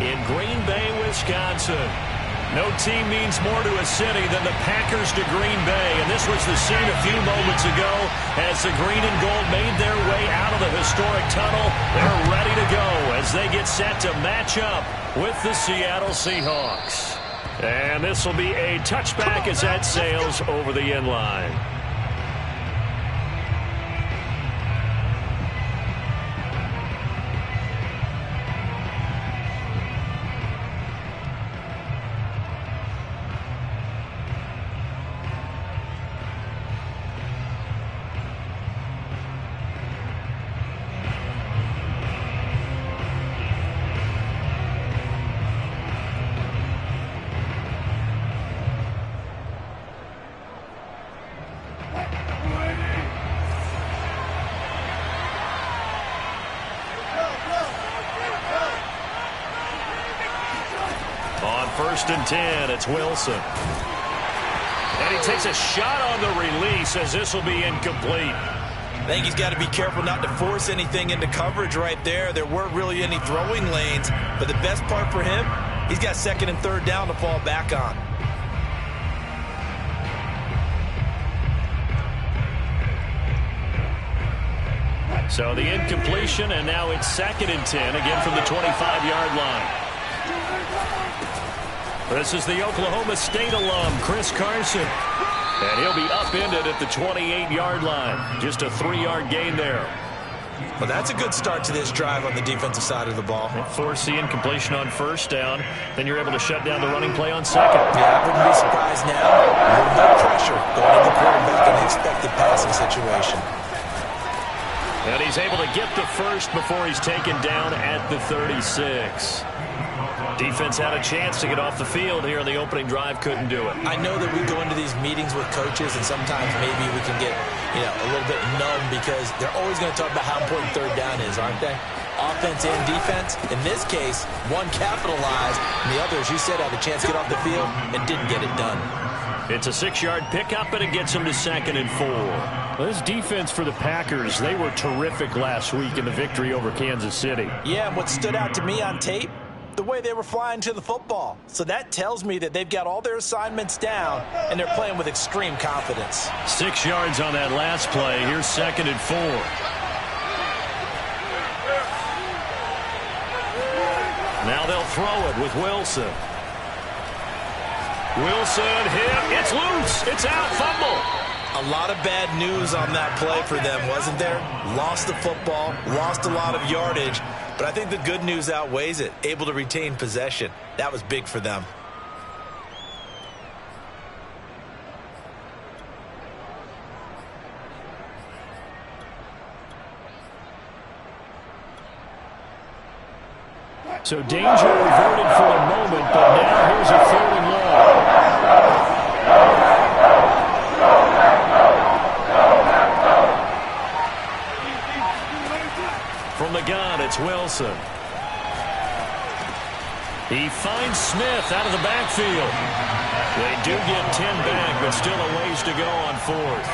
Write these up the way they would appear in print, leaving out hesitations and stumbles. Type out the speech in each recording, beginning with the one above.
in Green Bay, Wisconsin. No team means more to a city than the Packers to Green Bay, and this was the scene a few moments ago as the green and gold made their way out of the historic tunnel. They're ready to go as they get set to match up with the Seattle Seahawks. And this will be a touchback as that sails over the end line. On 1st and 10, it's Wilson. And he takes a shot on the release as this will be incomplete. I think he's got to be careful not to force anything into coverage right there. There weren't really any throwing lanes, but the best part for him, he's got 2nd and 3rd down to fall back on. So the incompletion, and now it's 2nd and 10, again from the 25-yard line. This is the Oklahoma State alum, Chris Carson. And he'll be upended at the 28-yard line. Just a 3-yard gain there. Well, that's a good start to this drive on the defensive side of the ball. Force the incompletion on 1st down. Then you're able to shut down the running play on 2nd. Yeah, I wouldn't be surprised now. A little bit of pressure going to the quarterback in the expected passing situation. And he's able to get the 1st before he's taken down at the 36. Defense had a chance to get off the field here in the opening drive, couldn't do it. I know that we go into these meetings with coaches, and sometimes maybe we can get, a little bit numb because they're always going to talk about how important 3rd down is, aren't they? Offense and defense. In this case, one capitalized, and the other, as you said, had a chance to get off the field and didn't get it done. It's a 6-yard pickup, and it gets them to 2nd and 4. Well, this defense for the Packers, they were terrific last week in the victory over Kansas City. Yeah, and what stood out to me on tape, the way they were flying to the football. So that tells me that they've got all their assignments down, and they're playing with extreme confidence. 6 yards on that last play. Here's 2nd and 4. Now they'll throw it with Wilson. Wilson hit. It's loose. It's out. Fumble. A lot of bad news on that play for them, wasn't there? Lost the football, lost a lot of yardage, but I think the good news outweighs it. Able to retain possession. That was big for them. So danger reverted for a moment, but now here's a 3rd and long. From the gun, it's Wilson. He finds Smith out of the backfield. They do get 10 back, but still a ways to go on 4th.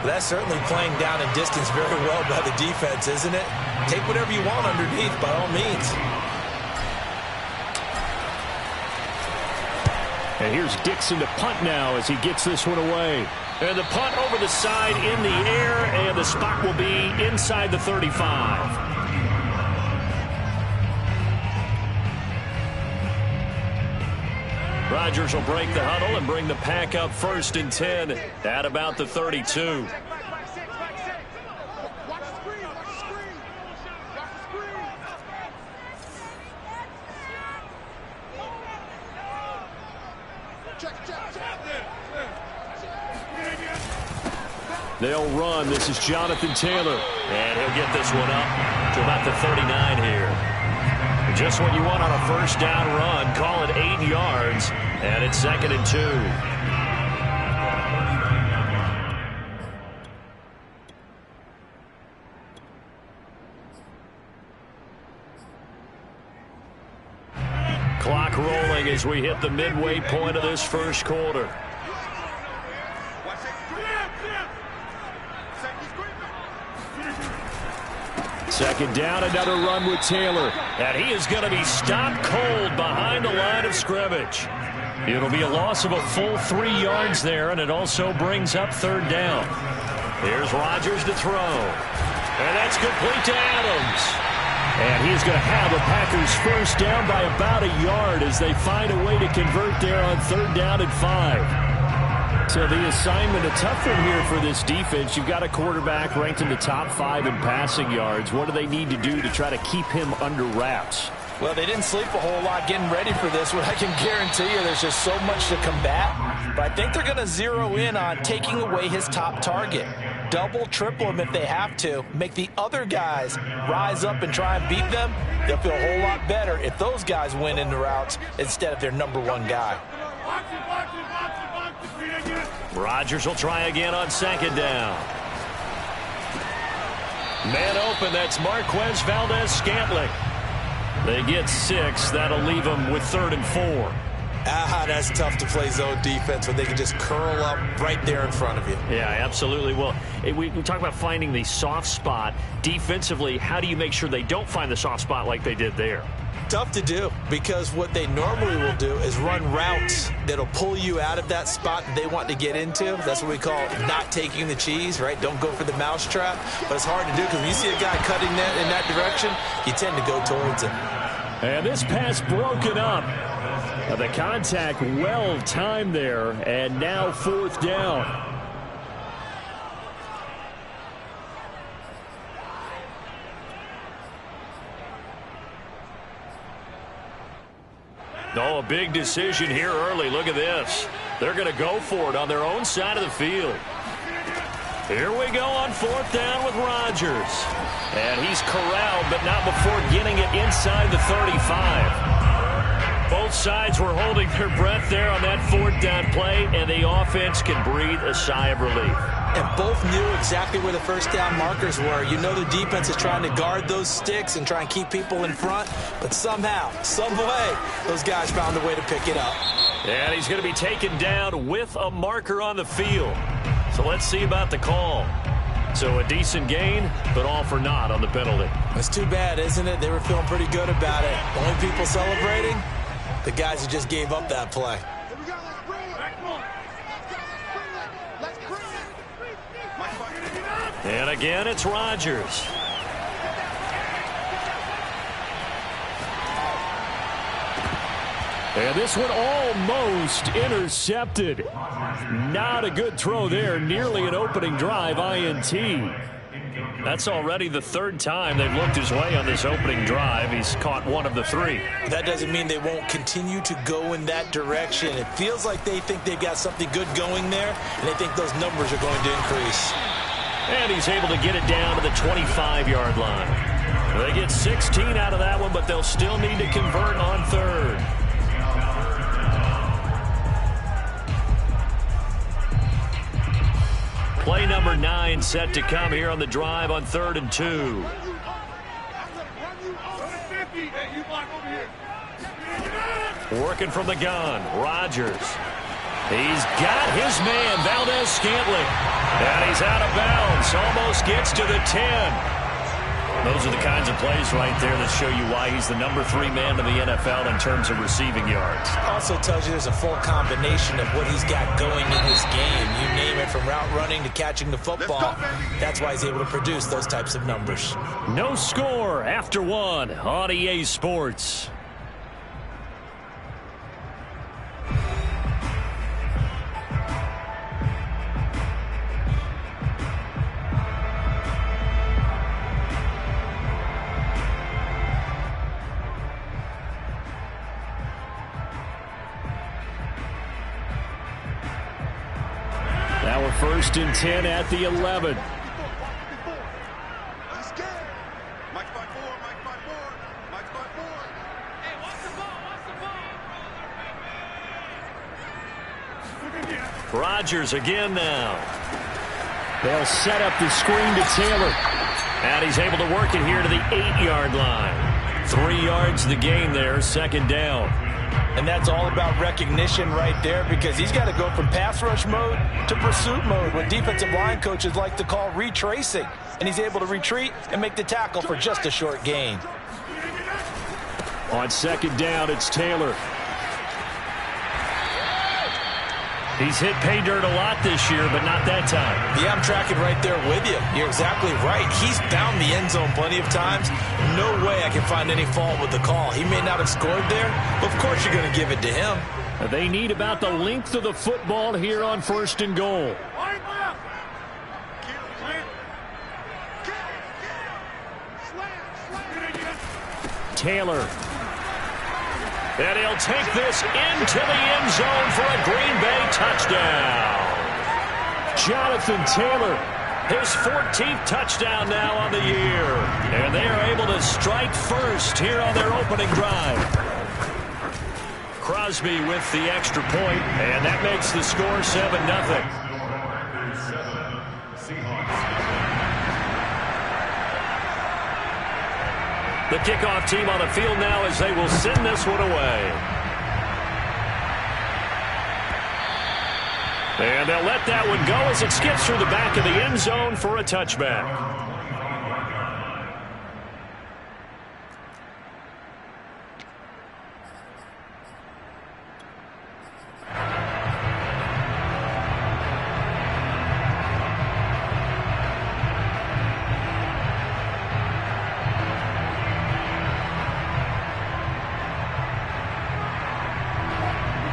That's certainly playing down in distance very well by the defense, isn't it? Take whatever you want underneath, by all means. And here's Dixon to punt now as he gets this one away. And the punt over the side in the air, and the spot will be inside the 35. Rodgers will break the huddle and bring the Pack up 1st and 10 at about the 32. They'll run. This is Jonathan Taylor. And he'll get this one up to about the 39 here. Just what you want on a 1st down run. Call it 8 yards. And it's 2nd and 2. Clock rolling as we hit the midway point of this 1st quarter. Second down, another run with Taylor. And he is going to be stopped cold behind the line of scrimmage. It'll be a loss of a full 3 yards there, and it also brings up third down. Here's Rodgers to throw. And that's complete to Adams. And he's going to have the Packers first down by about a yard as they find a way to convert there on third down and 5. So the assignment, a tough one here for this defense. You've got a quarterback ranked in the top 5 in passing yards. What do they need to do to try to keep him under wraps? Well, they didn't sleep a whole lot getting ready for this. What I can guarantee you, there's just so much to combat. But I think they're going to zero in on taking away his top target. Double, triple him if they have to. Make the other guys rise up and try and beat them. They'll feel a whole lot better if those guys win in the routes instead of their number 1 guy. Rodgers will try again on second down. Man open, that's Marquez Valdez-Scantling. They get 6. That'll leave them with 3rd and 4. That's tough to play zone defense when they can just curl up right there in front of you. Yeah, absolutely. Well, we talk about finding the soft spot. Defensively, how do you make sure they don't find the soft spot like they did there? Tough to do, because what they normally will do is run routes that'll pull you out of that spot that they want to get into. That's what we call not taking the cheese, right? Don't go for the mousetrap. But it's hard to do because when you see a guy cutting that in that direction, you tend to go towards him. And this pass broken up. The contact well timed there, and now 4th down. Oh, a big decision here early. Look at this. They're going to go for it on their own side of the field. Here we go on 4th down with Rodgers. And he's corralled, but not before getting it inside the 35. Both sides were holding their breath there on that 4th down play, and the offense can breathe a sigh of relief. And both knew exactly where the first down markers were. You know the defense is trying to guard those sticks and try and keep people in front, but somehow, some way, those guys found a way to pick it up. And he's going to be taken down with a marker on the field. So let's see about the call. So a decent gain, but all for naught on the penalty. It's too bad, isn't it? They were feeling pretty good about it. Only people celebrating, the guys who just gave up that play. And again, it's Rodgers. And this one almost intercepted. Not a good throw there. Nearly an opening drive INT. That's already the 3rd time they've looked his way on this opening drive. He's caught 1 of the 3. That doesn't mean they won't continue to go in that direction. It feels like they think they've got something good going there, and they think those numbers are going to increase. And he's able to get it down to the 25-yard line. They get 16 out of that one, but they'll still need to convert on 3rd. Play number 9 set to come here on the drive on 3rd and 2. Working from the gun, Rodgers. He's got his man, Valdez-Scantling. And he's out of bounds. Almost gets to the 10. Those are the kinds of plays right there that show you why he's the number 3 man in the NFL in terms of receiving yards. Also tells you there's a full combination of what he's got going in his game. You name it, from route running to catching the football. That's why he's able to produce those types of numbers. No score after 1 on EA Sports. Now we're 1st and 10 at the 11. Rodgers again now. They'll set up the screen to Taylor. And he's able to work it here to the 8-yard line. 3 yards the gain there, 2nd down. And that's all about recognition right there, because he's got to go from pass rush mode to pursuit mode, what defensive line coaches like to call retracing. And he's able to retreat and make the tackle for just a short gain. On second down, it's Taylor. He's hit pay dirt a lot this year, but not that time. Yeah, I'm tracking right there with you. You're exactly right. He's found the end zone plenty of times. No way I can find any fault with the call. He may not have scored there, but of course you're going to give it to him. They need about the length of the football here on 1st and goal. Taylor. And he'll take this into the end zone for a Green Bay touchdown. Jonathan Taylor, his 14th touchdown now on the year. And they are able to strike first here on their opening drive. Crosby with the extra point, and that makes the score 7-0. The kickoff team on the field now as they will send this one away. And they'll let that one go as it skips through the back of the end zone for a touchback.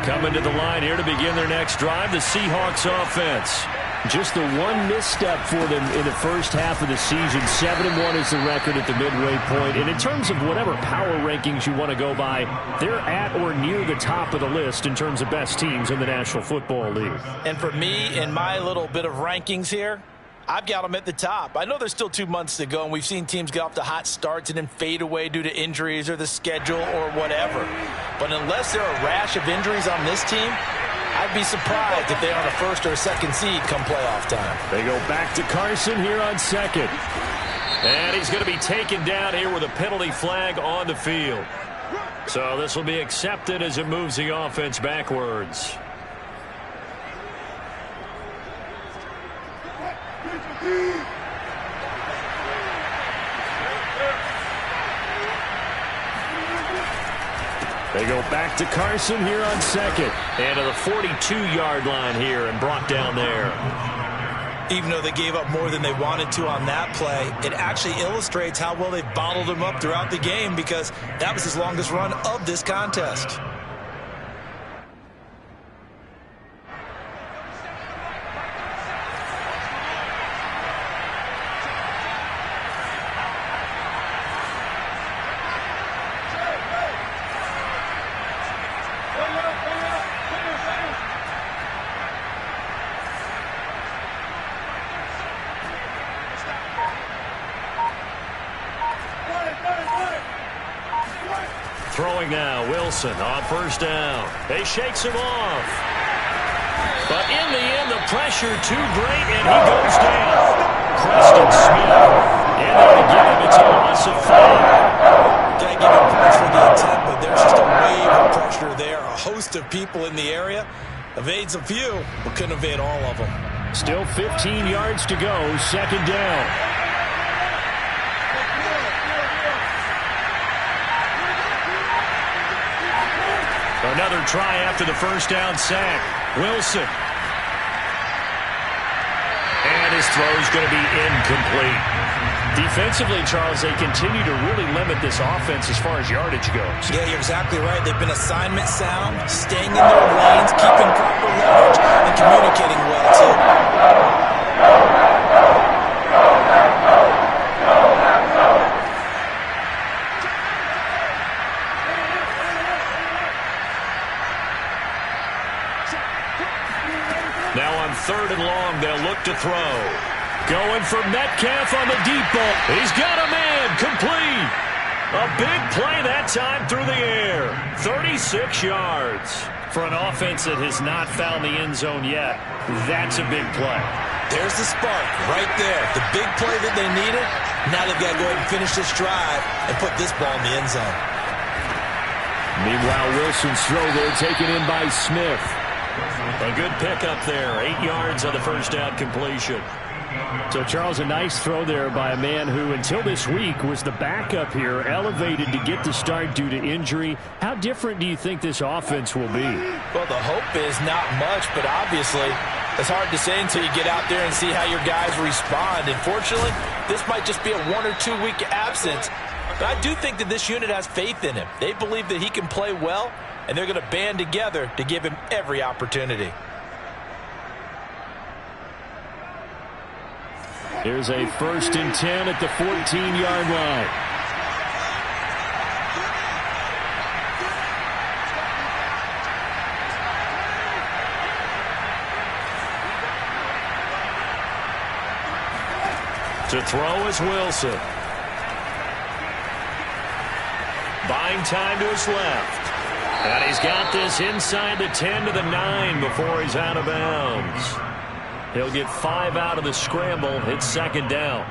Coming to the line here to begin their next drive, the Seahawks offense. Just the one misstep for them in the first half of the season. 7-1 is the record at the midway point. And in terms of whatever power rankings you want to go by, they're at or near the top of the list in terms of best teams in the National Football League. And for me, in my little bit of rankings here, I've got them at the top. I know there's still 2 months to go, and we've seen teams get off to hot starts and then fade away due to injuries or the schedule or whatever. But unless there are a rash of injuries on this team, I'd be surprised if they are on a first or a second seed come playoff time. They go back to Carson here on second. And he's going to be taken down here with a penalty flag on the field. So this will be accepted as it moves the offense backwards. They go back to Carson here on second. And to the 42-yard line here and brought down there. Even though they gave up more than they wanted to on that play, it actually illustrates how well they bottled him up throughout the game, because that was his longest run of this contest. Throwing now, Wilson on first down. He shakes him off. But in the end, the pressure too great, and he goes down. Preston Smith. And there again, it's a loss of 5. Gotta give him points for the attempt, but there's just a wave of pressure there. A host of people in the area. Evades a few, but couldn't evade all of them. Still 15 yards to go, second down. Another try after the first down sack. Wilson. And his throw's going to be incomplete. Defensively, Charles, they continue to really limit this offense as far as yardage goes. Yeah, you're exactly right. They've been assignment sound, staying in their lanes, keeping proper leverage, and communicating well, too. Now on 3rd and long, they'll look to throw. Going for Metcalf on the deep ball. He's got a man, complete. A big play that time through the air. 36 yards. For an offense that has not found the end zone yet, that's a big play. There's the spark right there. The big play that they needed. Now they've got to go ahead and finish this drive and put this ball in the end zone. Meanwhile, Wilson's throw there taken in by Smith. A good pickup there. 8 yards on the first down completion. So, Charles, a nice throw there by a man who, until this week, was the backup here, elevated to get the start due to injury. How different do you think this offense will be? Well, the hope is not much, but obviously it's hard to say until you get out there and see how your guys respond. And fortunately, this might just be a 1 or 2 week absence. But I do think that this unit has faith in him. They believe that he can play well, and they're going to band together to give him every opportunity. Here's a 1st and 10 at the 14-yard line. To throw is Wilson. Buying time to his left. And he's got this inside the 10 to the 9 before he's out of bounds. He'll get 5 out of the scramble. It's 2nd down.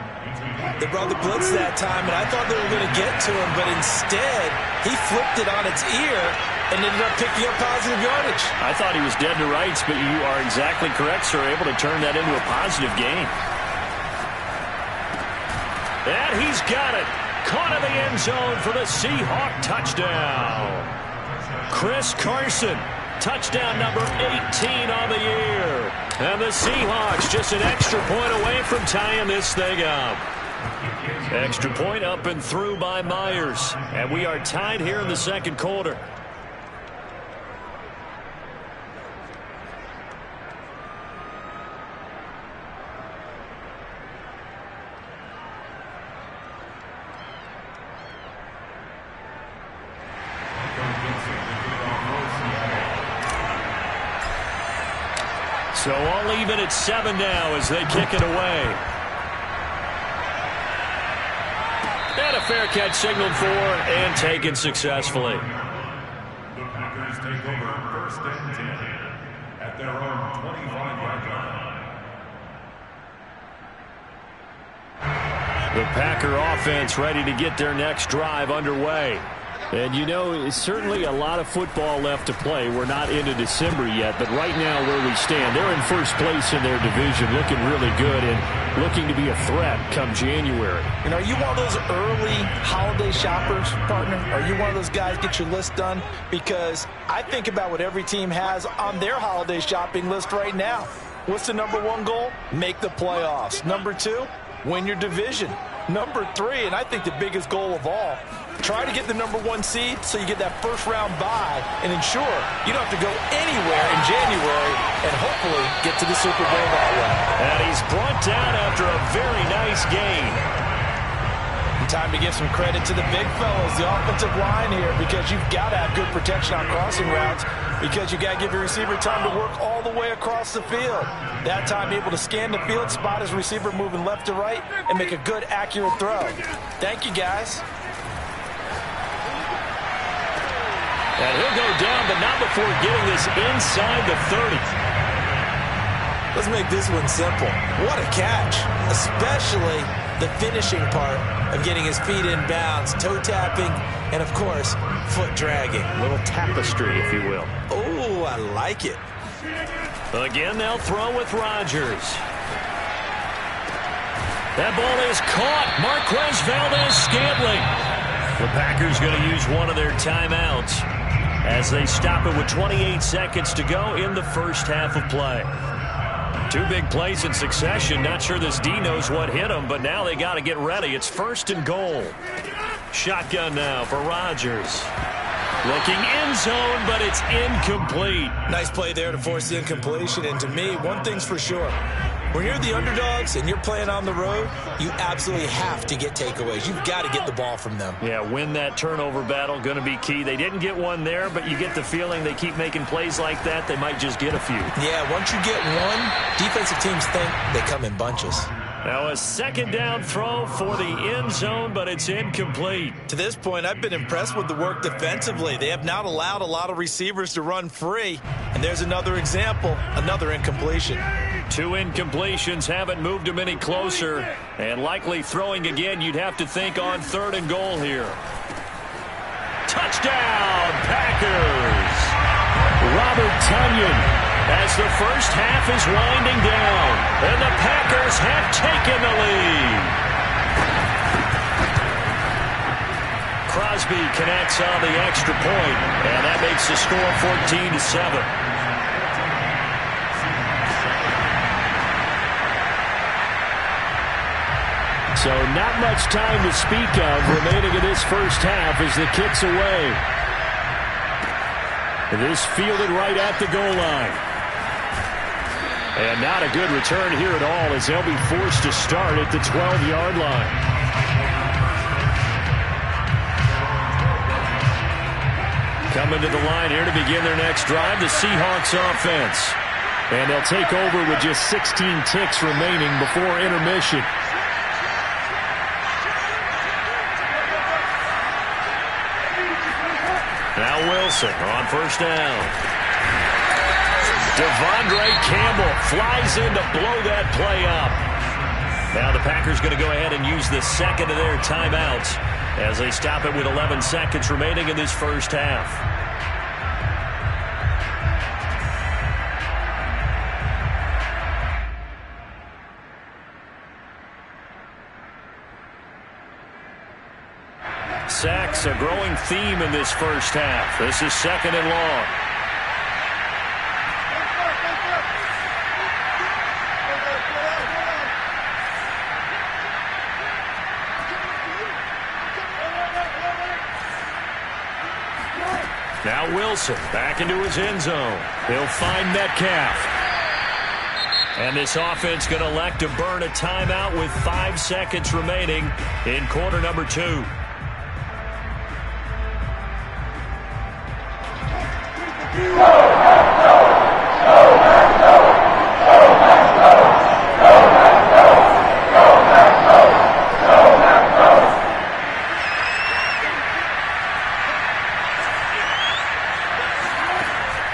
They brought the blitz that time, and I thought they were going to get to him, but instead he flipped it on its ear and ended up picking up positive yardage. I thought he was dead to rights, but you are exactly correct, sir. Able to turn that into a positive gain. And he's got it. Caught in the end zone for the Seahawk touchdown. Chris Carson, touchdown number 18 on the year. And the Seahawks just an extra point away from tying this thing up. Extra point up and through by Myers. And we are tied here in the 2nd quarter. So all even at 7 now as they kick it away. And a fair catch signaled for and taken successfully. The Packers take over 1st and 10 at their own 25-yard line. The Packer offense ready to get their next drive underway. And, you know, it's certainly a lot of football left to play. We're not into December yet, but right now where we stand, they're in 1st place in their division, looking really good and looking to be a threat come January. And are you one of those early holiday shoppers, partner? Are you one of those guys get your list done? Because I think about what every team has on their holiday shopping list right now. What's the number 1 goal? Make the playoffs. Number 2, win your division. Number 3, and I think the biggest goal of all, try to get the number 1 seed so you get that 1st round bye and ensure you don't have to go anywhere in January and hopefully get to the Super Bowl that way. And he's brought down after a very nice gain. Time to give some credit to the big fellas, the offensive line here, because you've got to have good protection on crossing routes because you got to give your receiver time to work all the way across the field. That time able to scan the field, spot his receiver moving left to right, and make a good, accurate throw. Thank you, guys. And he'll go down, but not before getting this inside the 30. Let's make this one simple. What a catch, especially the finishing part of getting his feet in bounds, toe tapping, and, of course, foot dragging. A little tapestry, if you will. Oh, I like it. Again, they'll throw with Rodgers. That ball is caught. Marquez Valdez-Scantling. The Packers going to use one of their timeouts as they stop it with 28 seconds to go in the 1st half of play. 2 big plays in succession. Not sure this D knows what hit him, but now they got to get ready. It's 1st and goal. Shotgun now for Rodgers. Looking end zone, but it's incomplete. Nice play there to force the incompletion. And to me, one thing's for sure. When you're the underdogs and you're playing on the road, you absolutely have to get takeaways. You've got to get the ball from them. Yeah, win that turnover battle, going to be key. They didn't get one there, but you get the feeling they keep making plays like that, they might just get a few. Yeah, once you get one, defensive teams think they come in bunches. Now a 2nd down throw for the end zone, but it's incomplete. To this point, I've been impressed with the work defensively. They have not allowed a lot of receivers to run free. And there's another example, another incompletion. 2 incompletions haven't moved him any closer. And likely throwing again, you'd have to think on 3rd and goal here. Touchdown, Packers. Robert Tonyan as the first half is winding down, and the Packers have taken the lead. Crosby connects on the extra point, and that makes the score 14-7. So not much time to speak of remaining in this first half as the kick's away. This fielded right at the goal line. And not a good return here at all as they'll be forced to start at the 12-yard line. Coming to the line here to begin their next drive, the Seahawks offense. And they'll take over with just 16 ticks remaining before intermission. Now Wilson on first down. Devondre Campbell flies in to blow that play up. Now the Packers going to go ahead and use the second of their timeouts as they stop it with 11 seconds remaining in this first half. Sacks, a growing theme in this first half. This is second and long. Now Wilson back into his end zone. He'll find Metcalf. And this offense going to elect to burn a timeout with 5 seconds remaining in quarter number 2.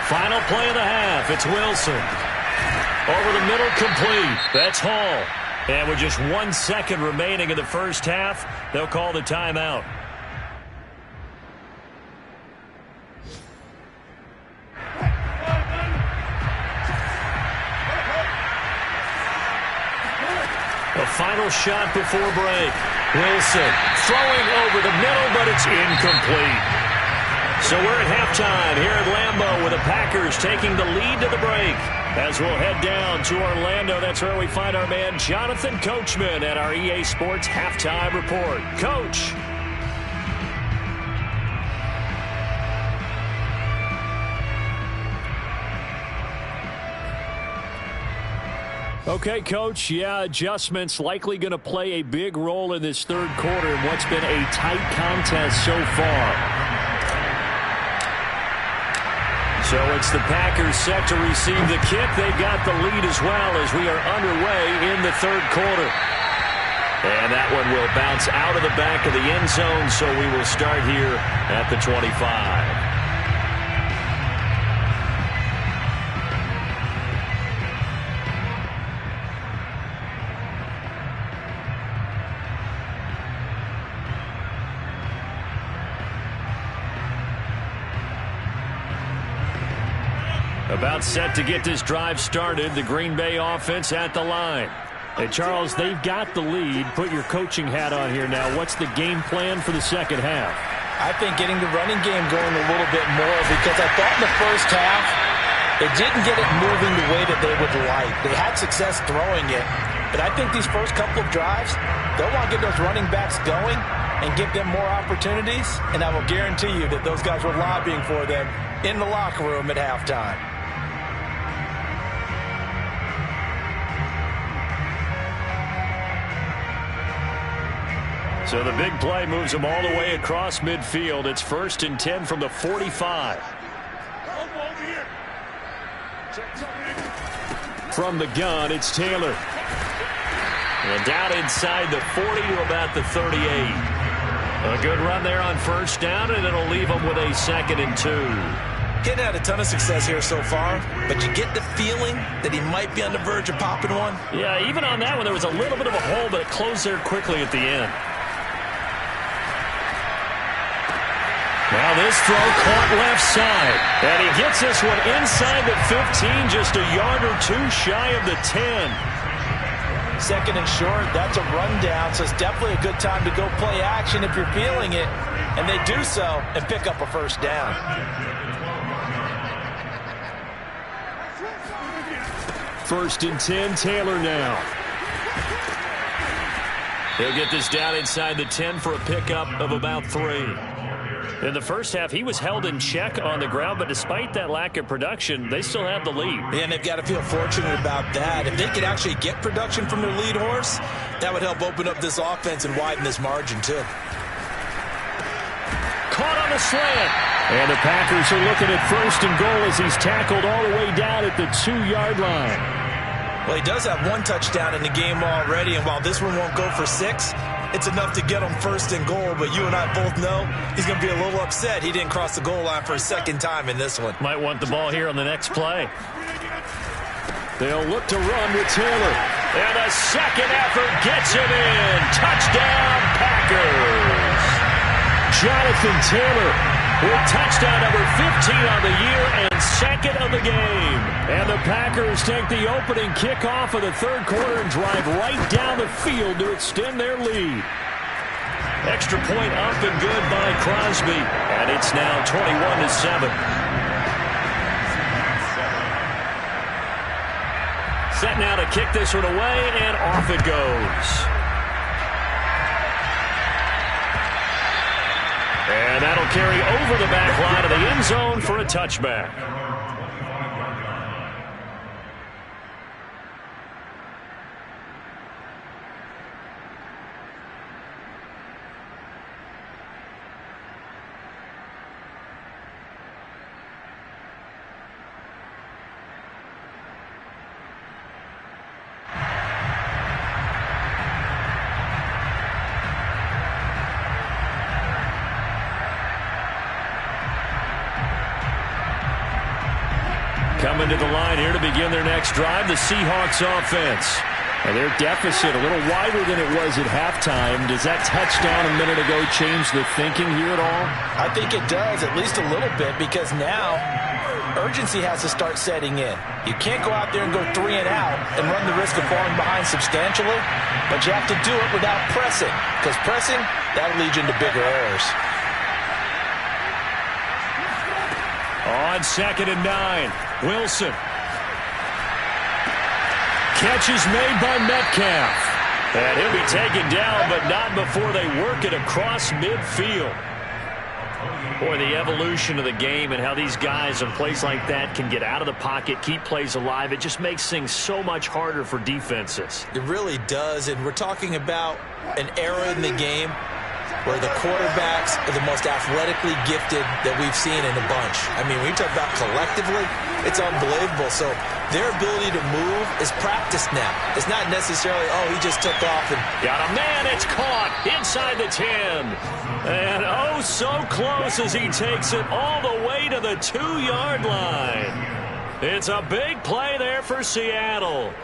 Final play of the half. It's Wilson. Over the middle, complete. That's Hall. And with just 1 second remaining in the first half, they'll call the timeout. A final shot before break. Wilson throwing over the middle, but it's incomplete. So we're at halftime here at Lambeau with the Packers taking the lead to the break. As we'll head down to Orlando, that's where we find our man Jonathan Coachman at our EA Sports Halftime Report. Coach. Okay, Coach, yeah, adjustments likely going to play a big role in this third quarter in what's been a tight contest so far. So it's the Packers set to receive the kick. They got the lead as well as we are underway in the third quarter. And that one will bounce out of the back of the end zone, so we will start here at the 25. About set to get this drive started, the Green Bay offense at the line. Hey, Charles, they've got the lead. Put your coaching hat on here now. What's the game plan for the second half? I think getting the running game going a little bit more, because I thought in the first half they didn't get it moving the way that they would like. They had success throwing it, but I think these first couple of drives, they'll want to get those running backs going and give them more opportunities, and I will guarantee you that those guys were lobbying for them in the locker room at halftime. So the big play moves them all the way across midfield. It's 1st and 10 from the 45. From the gun, it's Taylor. And down inside the 40 to about the 38. A good run there on first down, and it'll leave them with a 2nd and 2. Getting had a ton of success here so far, but you get the feeling that he might be on the verge of popping one. Yeah, even on that one, there was a little bit of a hole, but it closed there quickly at the end. Now This throw caught left side. And he gets this one inside the 15, just a yard or two shy of the 10. Second and short, that's a rundown, so it's definitely a good time to go play action if you're feeling it. And they do so and pick up a first down. First and 10, Taylor now. He'll get this down inside the 10 for a pickup of about 3. In the first half, he was held in check on the ground, but despite that lack of production, they still have the lead. And they've got to feel fortunate about that. If they could actually get production from their lead horse, that would help open up this offense and widen this margin, too. Caught on the slant. And the Packers are looking at first and goal as he's tackled all the way down at the 2-yard line. Well, he does have one touchdown in the game already, and while this one won't go for 6, it's enough to get him first and goal. But you and I both know he's going to be a little upset he didn't cross the goal line for a second time in this one. Might want the ball here on the next play. They'll look to run with Taylor. And a second effort gets him in. Touchdown, Packers. Jonathan Taylor with touchdown number 15 on the year and second of the game. And the Packers take the opening kickoff of the third quarter and drive right down the field to extend their lead. Extra point up and good by Crosby. And it's now 21-7. Set now to kick this one away, and off it goes. And that'll carry over the back line of the end zone for a touchback. Coming to the line here to begin their next drive, the Seahawks offense. And their deficit a little wider than it was at halftime. Does that touchdown a minute ago change the thinking here at all? I think it does, at least a little bit, because now urgency has to start setting in. You can't go out there and go 3 and out and run the risk of falling behind substantially, but you have to do it without pressing, because pressing, that'll lead you into bigger errors. On 2nd and 9, Wilson. Catch is made by Metcalf. And he'll be taken down, but not before they work it across midfield. Boy, the evolution of the game and how these guys in plays like that can get out of the pocket, keep plays alive, it just makes things so much harder for defenses. It really does, and we're talking about an era in the game where the quarterbacks are the most athletically gifted that we've seen in a bunch. I mean, when you talk about collectively, it's unbelievable. So their ability to move is practiced now. It's not necessarily, oh, he just took off and got a man. It's caught inside the 10. And oh, so close as he takes it all the way to the 2-yard line. It's a big play there for Seattle.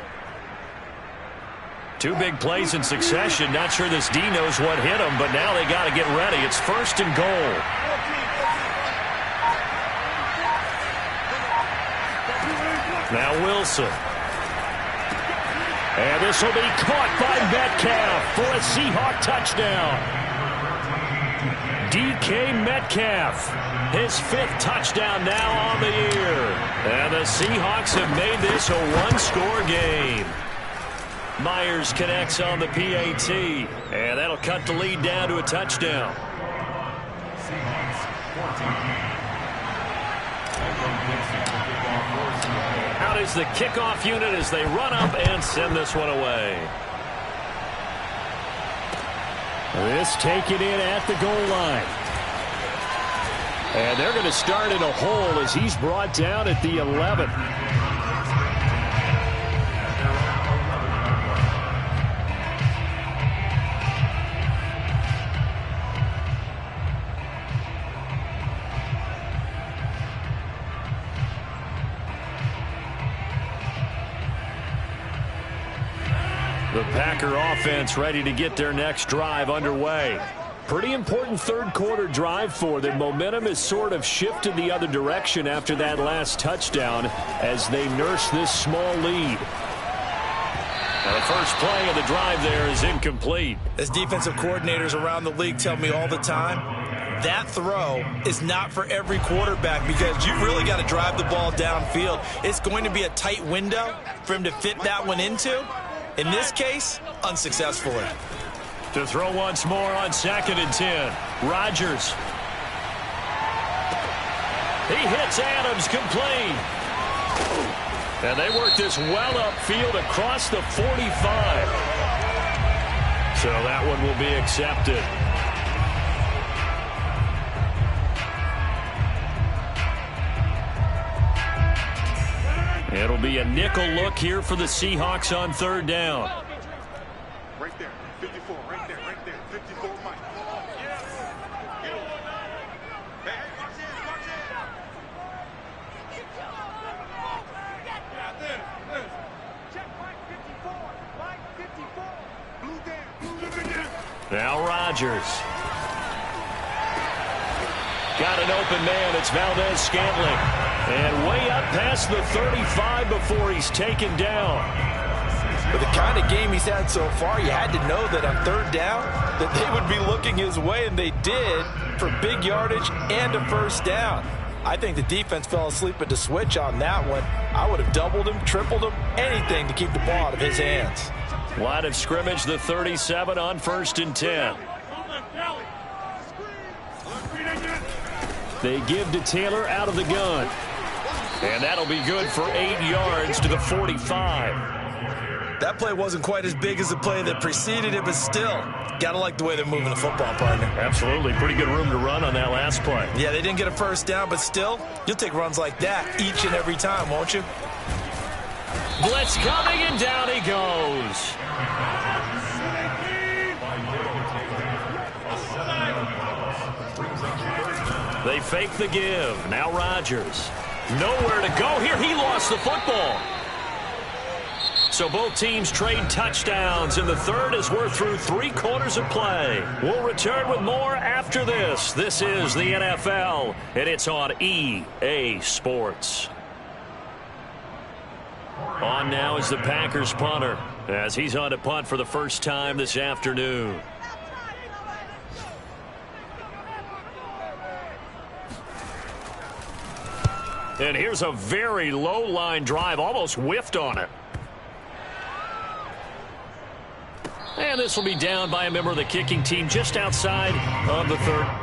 2 big plays in succession. Not sure this D knows what hit him, but now they got to get ready. It's 1st and goal. Now Wilson. And this will be caught by Metcalf for a Seahawk touchdown. DK Metcalf, his 5th touchdown now on the year. And the Seahawks have made this a 1-score game. Myers connects on the PAT, and that'll cut the lead down to a touchdown. Out is the kickoff unit as they run up and send this one away. This taken in at the goal line. And they're going to start in a hole as he's brought down at the 11. The Packer offense ready to get their next drive underway. Pretty important third quarter drive for them. Momentum has sort of shifted the other direction after that last touchdown as they nurse this small lead. Now the first play of the drive there is incomplete. As defensive coordinators around the league tell me all the time, that throw is not for every quarterback because you've really got to drive the ball downfield. It's going to be a tight window for him to fit that one into. In this case, unsuccessfully. To throw once more on 2nd and 10. Rodgers. He hits Adams complete. And they work this well upfield across the 45. So that one will be accepted. It'll be a nickel look here for the Seahawks on 3rd down. Right there, 54, right there, 54, Mike. Now Rodgers. Got an open man. It's Valdez-Scantling. And way up past the 35 before he's taken down. With the kind of game he's had so far, you had to know that on 3rd down that they would be looking his way, and they did for big yardage and a 1st down. I think the defense fell asleep at the switch on that one. I would have doubled him, tripled him, anything to keep the ball out of his hands. Line of scrimmage, the 37 on 1st and 10. They give to Taylor out of the gun. And that'll be good for 8 yards to the 45. That play wasn't quite as big as the play that preceded it, but still, gotta like the way they're moving the football, partner. Absolutely. Pretty good room to run on that last play. Yeah, they didn't get a 1st down, but still, you'll take runs like that each and every time, won't you? Blitz coming, and down he goes. They fake the give. Now Rodgers. Nowhere to go here. He lost the football. So both teams trade touchdowns, and the third as we're through 3 quarters of play. We'll return with more after this. This is the NFL, and it's on EA Sports. On now is the Packers punter, as he's on to punt for the first time this afternoon. And here's a very low line drive, almost whiffed on it. And this will be down by a member of the kicking team just outside of the 3rd.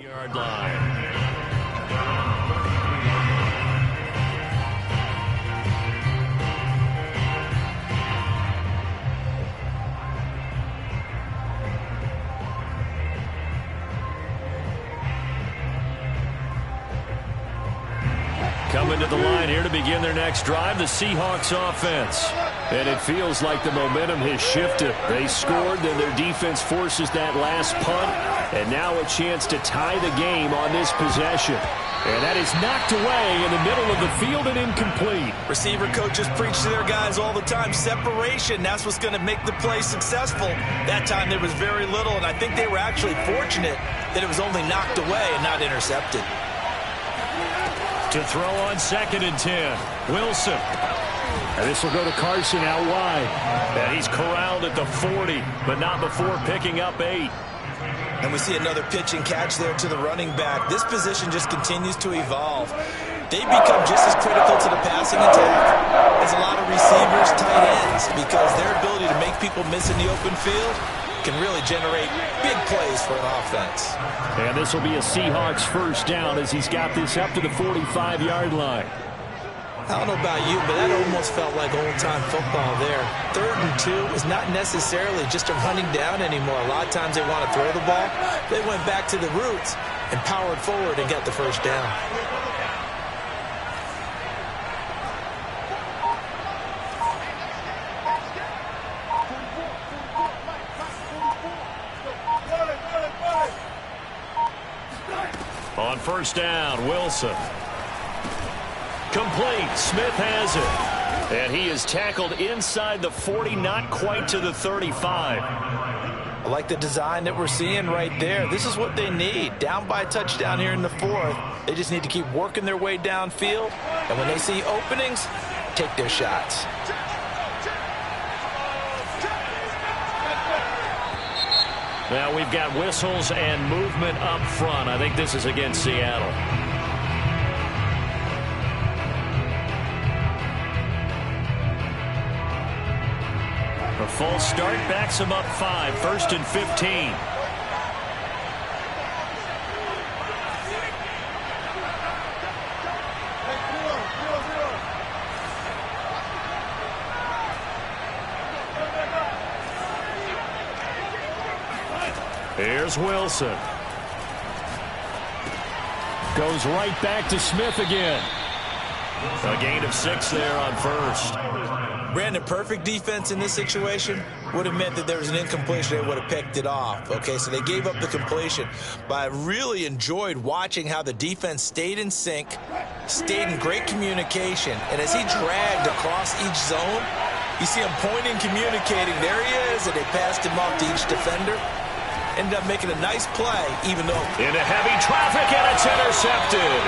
Yard line. Coming to the line here to begin their next drive, the Seahawks offense. And it feels like the momentum has shifted. They scored, then their defense forces that last punt. And now a chance to tie the game on this possession. And that is knocked away in the middle of the field and incomplete. Receiver coaches preach to their guys all the time. Separation, that's what's going to make the play successful. That time there was very little, and I think they were actually fortunate that it was only knocked away and not intercepted. To throw on 2nd and 10. Wilson. And this will go to Carson out wide. And he's corralled at the 40, but not before picking up 8. And we see another pitch and catch there to the running back. This position just continues to evolve. They become just as critical to the passing attack as a lot of receivers, tight ends, because their ability to make people miss in the open field can really generate big plays for an offense. And this will be a Seahawks 1st down as he's got this up to the 45-yard line. I don't know about you, but that almost felt like old-time football there. 3rd and 2 is not necessarily just a running down anymore. A lot of times they want to throw the ball. They went back to the roots and powered forward and got the first down. On first down, Wilson. Complete. Smith has it. And he is tackled inside the 40, not quite to the 35. I like the design that we're seeing right there. This is what they need. Down by a touchdown here in the 4th. They just need to keep working their way downfield. And when they see openings, take their shots. Now we've got whistles and movement up front. I think this is against Seattle. A false start backs him up 5. 1st and 15. Here's Wilson. Goes right back to Smith again. A gain of 6 there on first. Brandon, perfect defense in this situation would have meant that there was an incompletion. They would have picked it off. Okay, so they gave up the completion. But I really enjoyed watching how the defense stayed in sync, stayed in great communication. And as he dragged across each zone, you see him pointing, communicating. There he is, and they passed him off to each defender. Ended up making a nice play, even though... Into heavy traffic, and it's intercepted.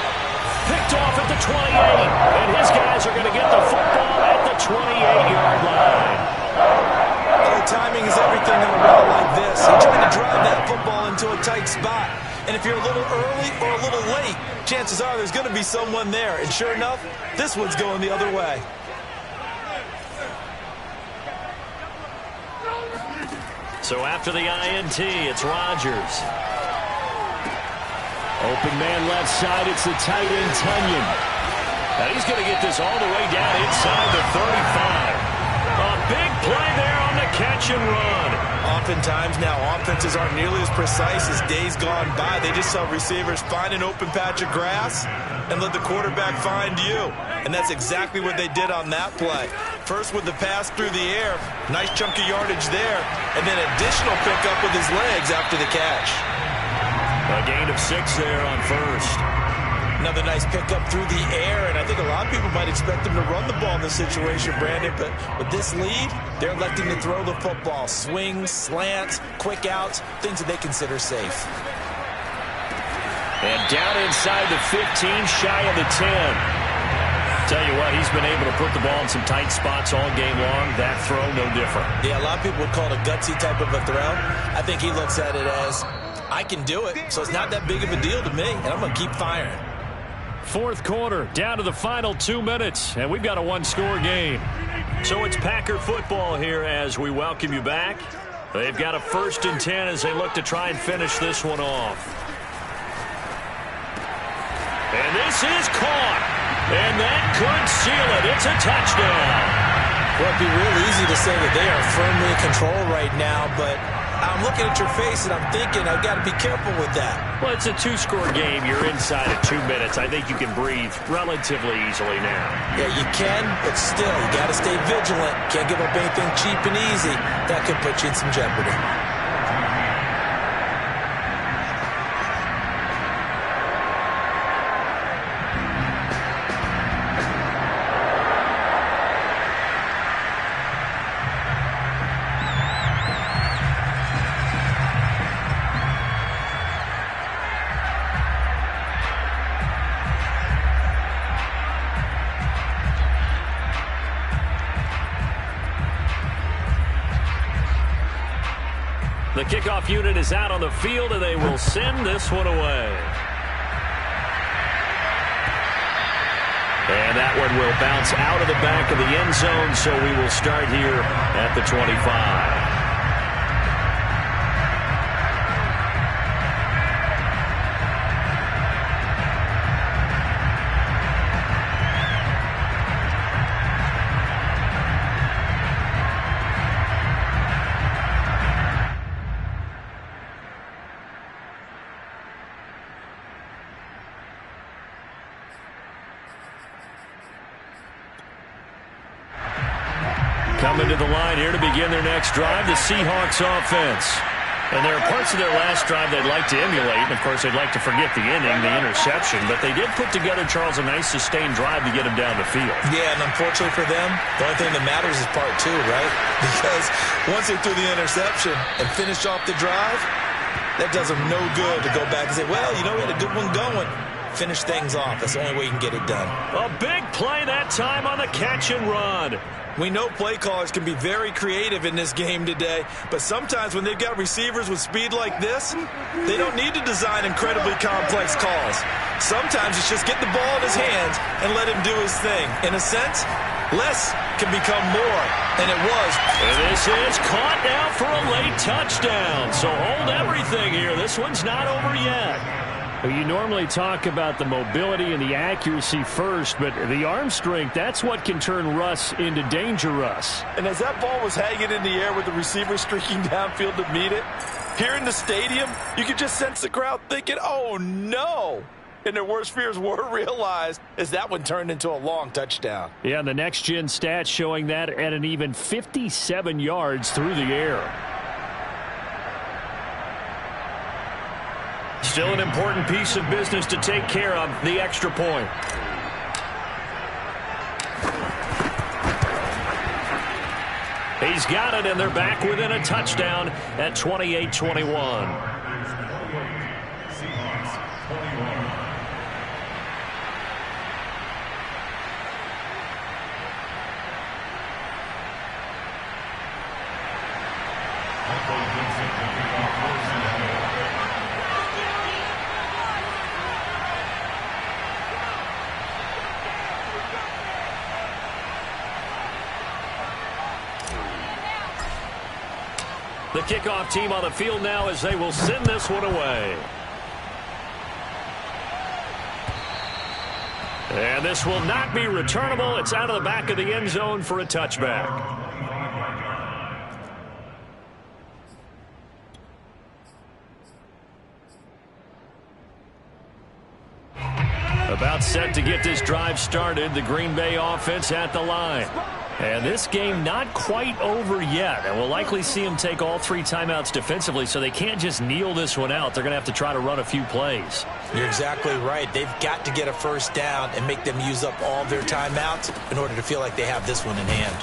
Picked off at the 28, and his guys are going to get the football at the 28-yard line. Oh, timing is everything in a route like this. You're trying to drive that football into a tight spot. And if you're a little early or a little late, chances are there's going to be someone there. And sure enough, this one's going the other way. So after the INT, it's Rodgers. Open man left side, it's the tight end, Tunyon. Now he's going to get this all the way down inside the 35. A big play there on the catch and run. Oftentimes now, offenses aren't nearly as precise as days gone by. They just saw receivers find an open patch of grass and let the quarterback find you. And that's exactly what they did on that play. First with the pass through the air, nice chunk of yardage there, and then additional pickup with his legs after the catch. A gain of 6 there on first. Another nice pickup through the air, and I think a lot of people might expect him to run the ball in this situation, Brandon, but with this lead, they're electing to throw the football. Swings, slants, quick outs, things that they consider safe. And down inside the 15, shy of the 10. Tell you what, he's been able to put the ball in some tight spots all game long. That throw, no different. Yeah, a lot of people would call it a gutsy type of a throw. I think he looks at it as, I can do it, so it's not that big of a deal to me, and I'm going to keep firing. 4th quarter, down to the final 2 minutes, and we've got a one-score game. So it's Packer football here as we welcome you back. They've got a 1st and 10 as they look to try and finish this one off. And this is caught. And that could seal it. It's a touchdown. Well, it'd be real easy to say that they are firmly in control right now, but I'm looking at your face and I'm thinking I've got to be careful with that. Well, it's a 2-score game. You're inside of 2 minutes. I think you can breathe relatively easily now. Yeah, you can, but still, you got to stay vigilant. Can't give up anything cheap and easy. That could put you in some jeopardy. The kickoff unit is out on the field, and they will send this one away. And that one will bounce out of the back of the end zone, so we will start here at the 25. Coming to the line here to begin their next drive, the Seahawks offense. And there are parts of their last drive they'd like to emulate. And, of course, they'd like to forget the inning, the interception. But they did put together, Charles, a nice sustained drive to get them down the field. Yeah, and unfortunately for them, the only thing that matters is part two, right? Because once they threw the interception and finished off the drive, that does them no good to go back and say, well, you know, we had a good one going. Finish things off. That's the only way you can get it done. A big play that time on the catch and run. We know play callers can be very creative in this game today, but sometimes when they've got receivers with speed like this, they don't need to design incredibly complex calls. Sometimes it's just get the ball in his hands and let him do his thing. In a sense, less can become more, and it was. And this is caught now for a late touchdown. So hold everything here. This one's not over yet. Well, you normally talk about the mobility and the accuracy first, but the arm strength, that's what can turn Russ into danger Russ. And as that ball was hanging in the air with the receiver streaking downfield to meet it, here in the stadium, you could just sense the crowd thinking, oh, no. And their worst fears were realized as that one turned into a long touchdown. Yeah, and the next-gen stats showing that at an even 57 yards through the air. Still an important piece of business to take care of, the extra point. He's got it, and they're back within a touchdown at 28-21. The kickoff team on the field now as they will send this one away. And this will not be returnable. It's out of the back of the end zone for a touchback. About set to get this drive started. The Green Bay offense at the line. And this game not quite over yet. And we'll likely see them take all three timeouts defensively, so they can't just kneel this one out. They're going to have to try to run a few plays. You're exactly right. They've got to get a first down and make them use up all their timeouts in order to feel like they have this one in hand.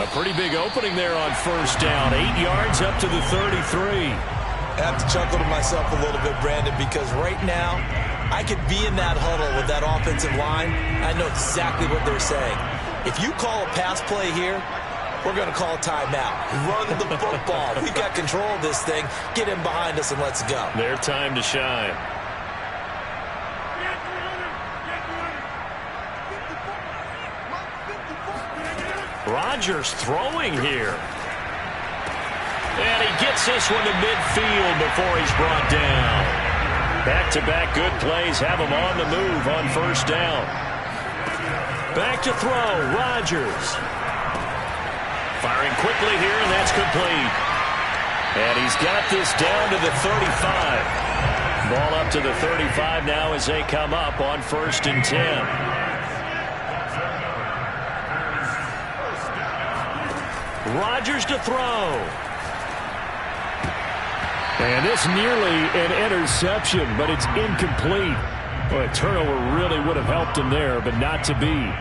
A pretty big opening there on first down. 8 yards up to the 33. I have to chuckle to myself a little bit, Brandon, because right now I could be in that huddle with that offensive line. I know exactly what they're saying. If you call a pass play here, we're going to call a timeout. Run the football. We've got control of this thing. Get him behind us and let's go. Their time to shine. Rodgers throwing here. And he gets this one to midfield before he's brought down. Back-to-back good plays have him on the move on first down. Back to throw, Rodgers. Firing quickly here, and that's complete. And he's got this down to the 35. Ball up to the 35 now as they come up on 1st and 10. Rodgers to throw. And this nearly an interception, but it's incomplete. Well, a turnover really would have helped him there, but not to be.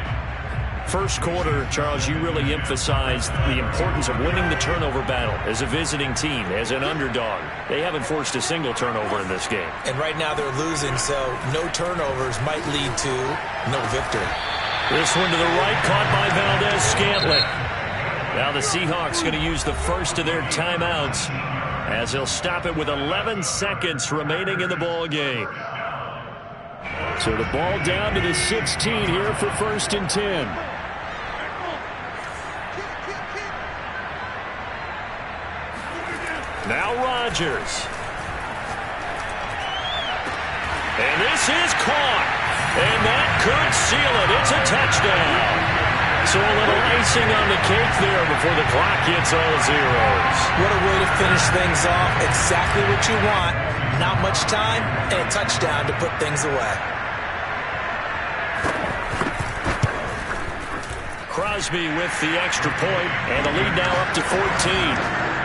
First quarter, Charles, you really emphasized the importance of winning the turnover battle as a visiting team, as an underdog. They haven't forced a single turnover in this game. And right now they're losing, so no turnovers might lead to no victory. This one to the right, caught by Valdez-Scantling. Now the Seahawks going to use the first of their timeouts as they'll stop it with 11 seconds remaining in the ball game. So the ball down to the 16 here for 1st and 10. Now Rodgers. And this is caught. And that could seal it. It's a touchdown. So a little icing on the cake there before the clock hits all zeros. What a way to finish things off. Exactly what you want. Not much time and a touchdown to put things away. Crosby with the extra point, and the lead now up to 14.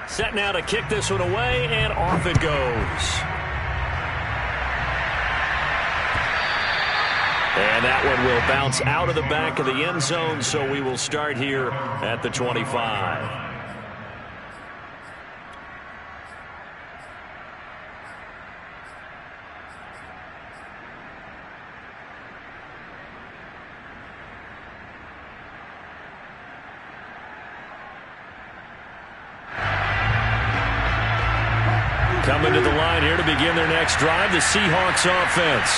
Set now to kick this one away, and off it goes. And that one will bounce out of the back of the end zone, so we will start here at the 25. Coming to the line here to begin their next drive, the Seahawks offense.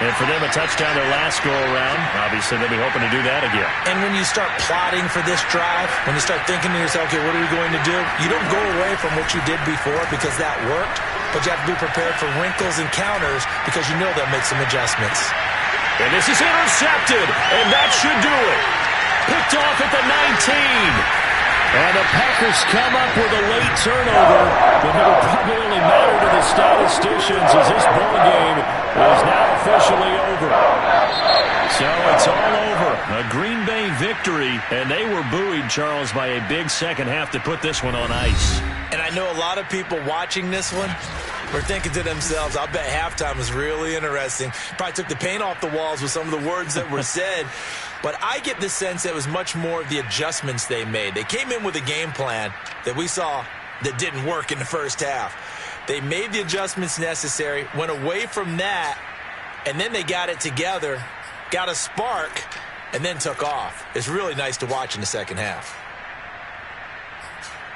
And for them, a touchdown their last go-around. Obviously, they'll be hoping to do that again. And when you start plotting for this drive, when you start thinking to yourself, okay, what are we going to do? You don't go away from what you did before because that worked, but you have to be prepared for wrinkles and counters because you know they'll make some adjustments. And this is intercepted, and that should do it. Picked off at the 19. And the Packers come up with a late turnover, but it will probably only matter to the statisticians as this ball game is now officially over. So it's all over. A Green Bay victory, and they were buoyed, Charles, by a big second half to put this one on ice. And I know a lot of people watching this one were thinking to themselves, I'll bet halftime was really interesting. Probably took the paint off the walls with some of the words that were said. But I get the sense that it was much more of the adjustments they made. They came in with a game plan that we saw that didn't work in the first half. They made the adjustments necessary, went away from that, and then they got it together, got a spark, and then took off. It's really nice to watch in the second half.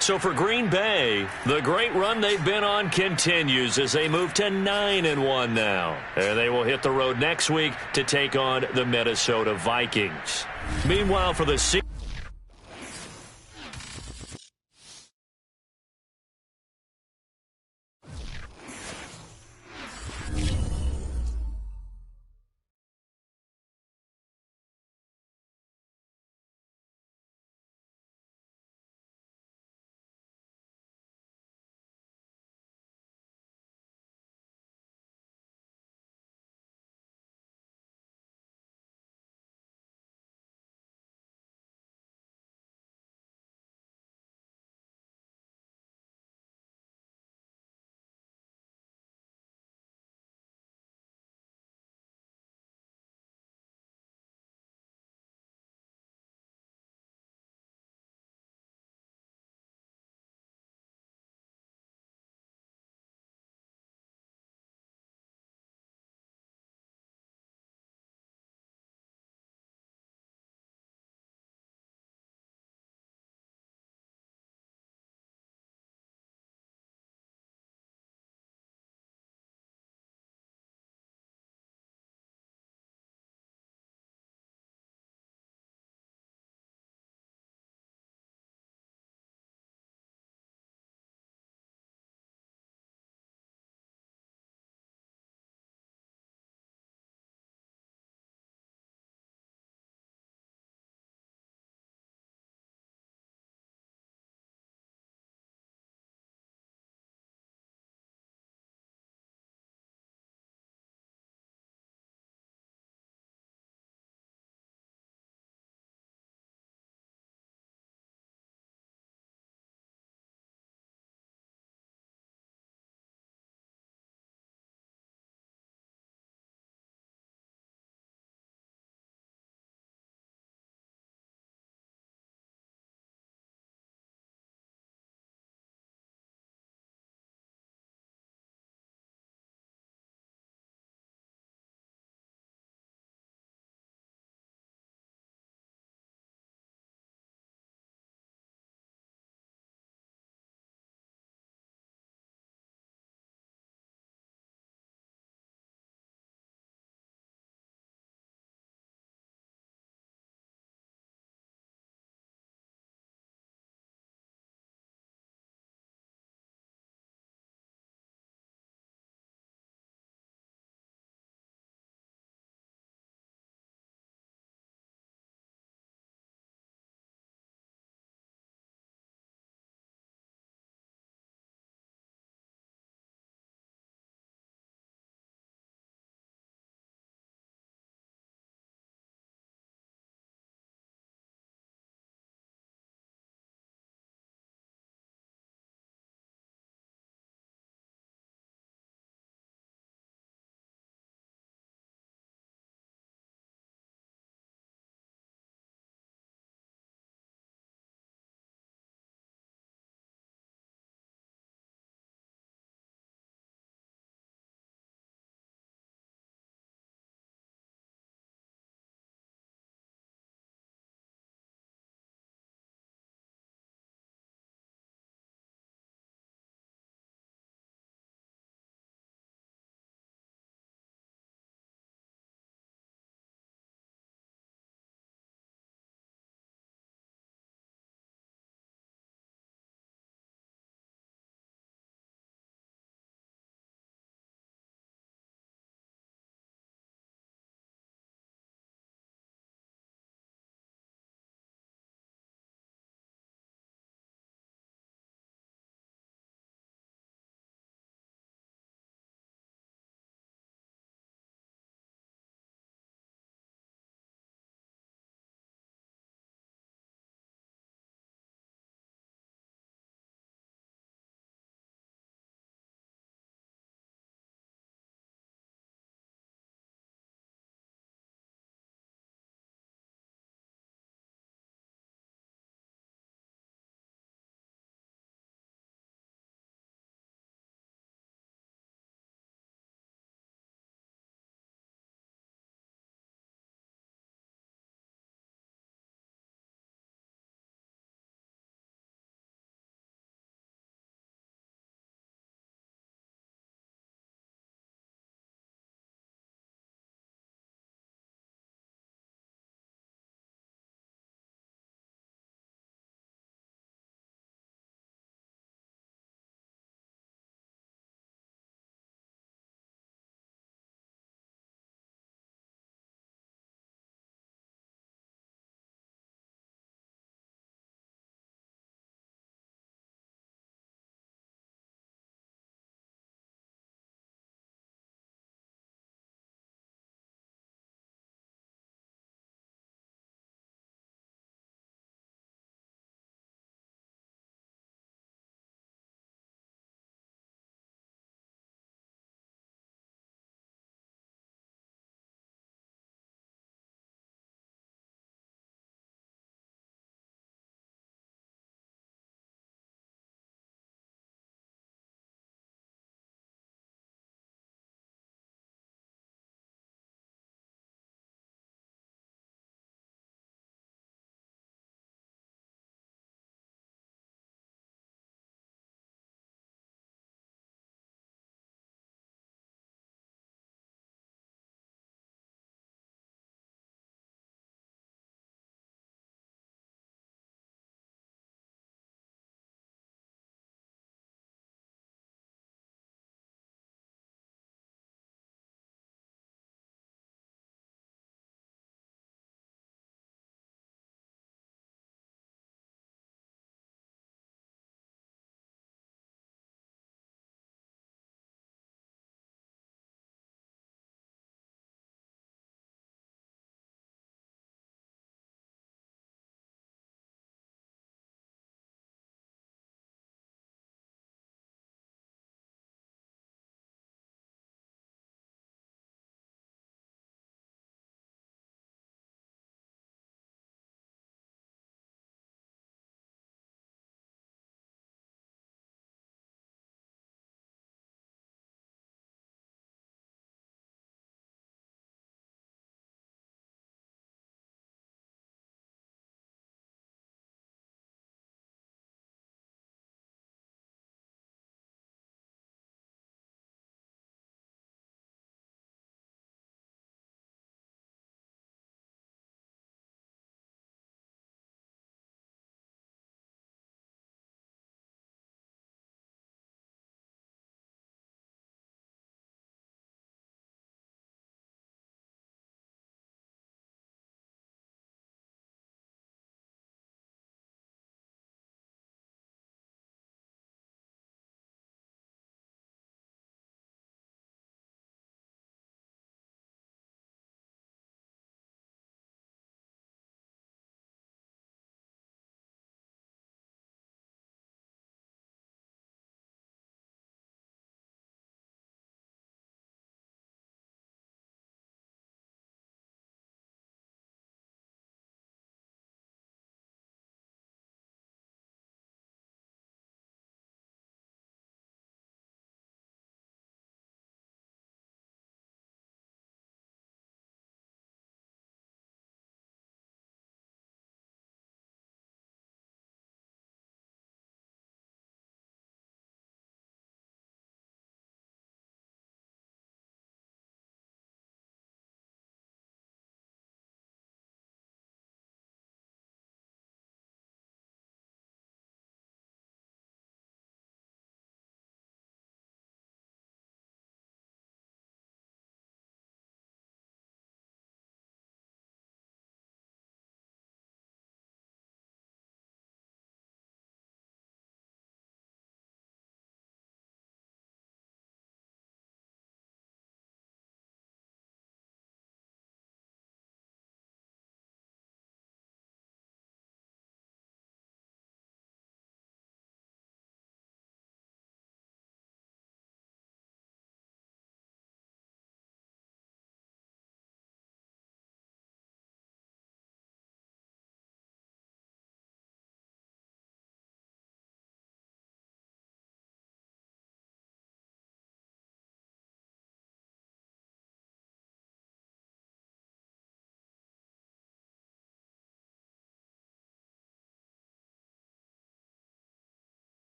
So for Green Bay, the great run they've been on continues as they move to 9-1 now. And they will hit the road next week to take on the Minnesota Vikings. Meanwhile, for the